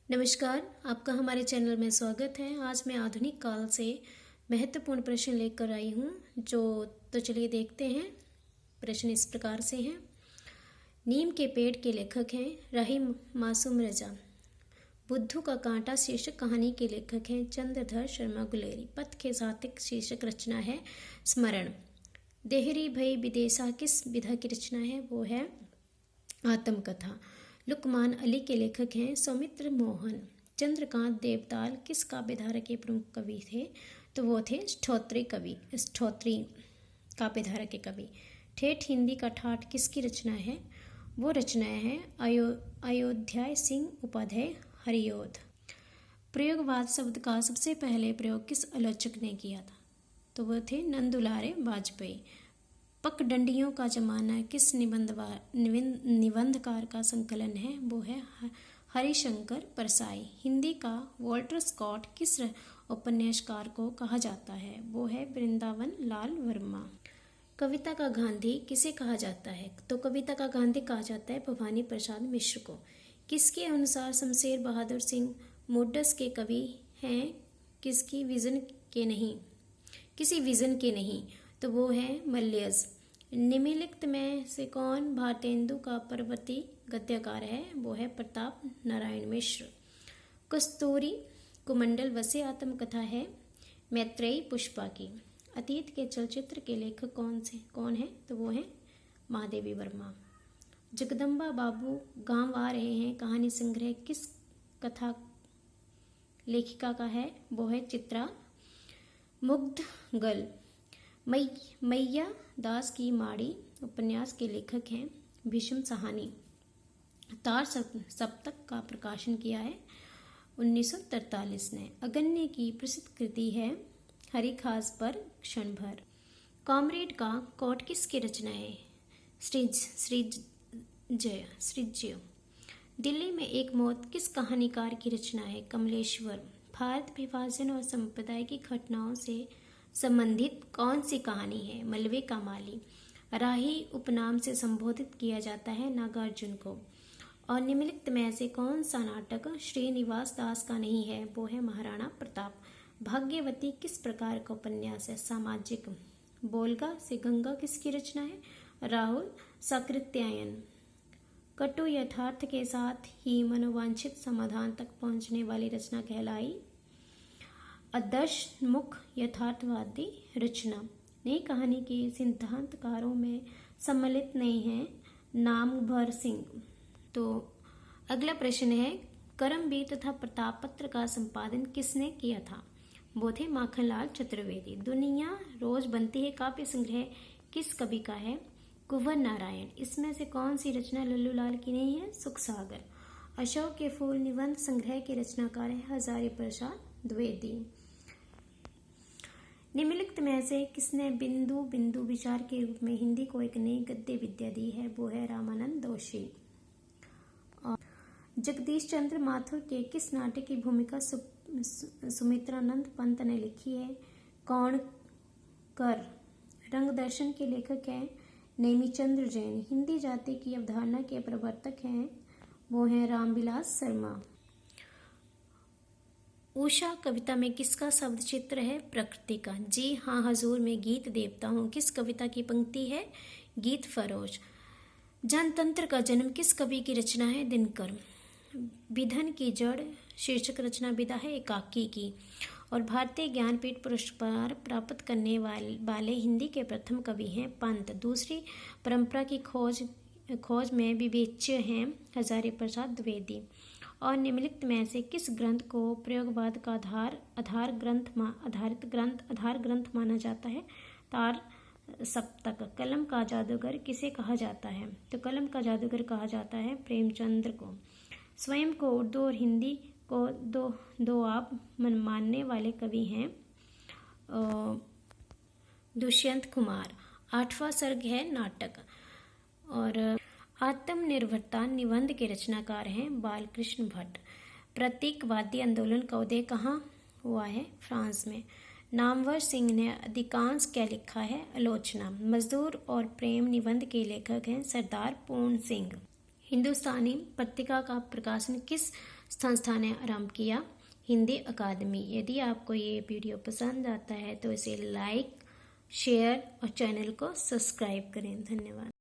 नमस्कार, आपका हमारे चैनल में स्वागत है। आज मैं आधुनिक काल से महत्वपूर्ण प्रश्न लेकर आई हूँ तो चलिए देखते हैं। प्रश्न इस प्रकार से हैं। नीम के पेड़ के लेखक हैं राही मासूम रजा। बुद्धू का कांटा शीर्षक कहानी के लेखक हैं चंद्रधर शर्मा गुलेरी। पथ के सात्विक शीर्षक रचना है स्मरण। देहरी भई विदेशा किस विधा की रचना है? वो है आत्मकथा। लुकमान अली के लेखक हैं सौमित्र मोहन। चंद्रकांत देवताल किस काव्यधारा के प्रमुख कवि थे? तो वो थे स्तोत्री काव्यधारा के कवि। ठेठ हिंदी का ठाठ किसकी रचना है? वो रचनाएं हैं अयोध्या सिंह उपाध्याय हरियोध। प्रयोगवाद शब्द का सबसे पहले प्रयोग किस आलोचक ने किया था? तो वो थे नंदुलारे वाजपेयी। पगडंडियों का जमाना किस निबंधकार का संकलन है? वो है हरिशंकर परसाई। हिंदी का वॉल्टर स्कॉट किस उपन्यासकार को कहा जाता है? वो है वृंदावन लाल वर्मा। कविता का गांधी किसे कहा जाता है? तो कविता का गांधी कहा जाता है भवानी प्रसाद मिश्र को। किसके अनुसार शमशेर बहादुर सिंह मुड्डस के कवि हैं? किसी विजन के नहीं, तो वो है मलयज। निम्नलिखित में से कौन भारतेंदु का परवर्ती गद्यकार है? वो है प्रताप नारायण मिश्र। कस्तूरी कुमंडल वसे आत्मकथा है मैत्रेयी पुष्पा की। अतीत के चलचित्र के लेखक कौन है? तो वो है महादेवी वर्मा। जगदम्बा बाबू गांव आ रहे हैं कहानी संग्रह किस कथा लेखिका का है? वो है चित्रा मुग्धगल। मैया दास की माड़ी उपन्यास के लेखक हैं भीष्म साहनी। तार सप्तक का प्रकाशन किया है 1943 ने। अगन्य की प्रसिद्ध कृति है हरिखास पर क्षण भर। कॉमरेड का कोट किसकी रचना है? सृज्य। दिल्ली में एक मौत किस कहानीकार की रचना है? कमलेश्वर। भारत विभाजन और सांप्रदायिक घटनाओं से संबंधित कौन सी कहानी है? मलबे का माली। राही उपनाम से संबोधित किया जाता है नागार्जुन को। और निम्नलिखित में से कौन सा नाटक श्रीनिवास दास का नहीं है? वो है महाराणा प्रताप। भाग्यवती किस प्रकार का उपन्यास है? सामाजिक। बोलगा से गंगा किसकी रचना है? राहुल साकृत्यायन। कटु यथार्थ के साथ ही मनोवांछित समाधान तक पहुंचने वाली रचना कहलाई आदर्श मुख यथार्थवादी रचना। नई कहानी के सिद्धांतकारों में सम्मिलित नहीं है नामवर सिंह। तो अगला प्रश्न है करमबीर तथा प्रतापपत्र का संपादन किसने किया था? वो थे माखनलाल चतुर्वेदी। दुनिया रोज बनती है काव्य संग्रह किस कवि का है? कुंवर नारायण। इसमें से कौन सी रचना लल्लू लाल की नहीं है? सुखसागर। अशोक के फूल निबंध संग्रह के रचनाकार है हजारी प्रसाद द्विवेदी। निम्नलिखित में से किसने बिंदु बिंदु विचार के रूप में हिंदी को एक नई गद्य विद्या दी है? वो है रामानंद दोषी। और जगदीश चंद्र माथुर के किस नाटक की भूमिका सुमित्रानंद पंत ने लिखी है? कौन कर। रंग दर्शन के लेखक हैं नेमीचंद्र जैन। हिंदी जाति की अवधारणा के प्रवर्तक हैं वो हैं रामविलास शर्मा। उषा कविता में किसका शब्द चित्र है? प्रकृति का। जी हाँ हजूर में गीत देवता हूँ किस कविता की पंक्ति है? गीत फरोज। जनतंत्र का जन्म किस कवि की रचना है? दिनकर। विधन की जड़ शीर्षक रचना विधा है एकाकी की। और भारतीय ज्ञानपीठ पुरस्कार प्राप्त करने वाले हिंदी के प्रथम कवि हैं पंत। दूसरी परंपरा की खोज में विवेच्य हैं हजारी प्रसाद द्विवेदी। और निम्नलिखित में से किस ग्रंथ को प्रयोगवाद का आधार ग्रंथ माना जाता है? तार सप्तक। कलम का जादूगर किसे कहा जाता है? तो कलम का जादूगर कहा जाता है प्रेमचंद्र को। स्वयं को उर्दू और हिंदी को दो आप मानने वाले कवि हैं दुष्यंत कुमार। 8वां सर्ग है नाटक। और आत्मनिर्भरता निबंध के रचनाकार हैं बालकृष्ण भट्ट। प्रतीकवादी आंदोलन का उदय कहाँ हुआ है? फ्रांस में। नामवर सिंह ने अधिकांश क्या लिखा है? आलोचना। मजदूर और प्रेम निबंध के लेखक हैं सरदार पूर्ण सिंह। हिंदुस्तानी पत्रिका का प्रकाशन किस संस्था ने आरंभ किया? हिंदी अकादमी। यदि आपको ये वीडियो पसंद आता है तो इसे लाइक, शेयर और चैनल को सब्सक्राइब करें। धन्यवाद।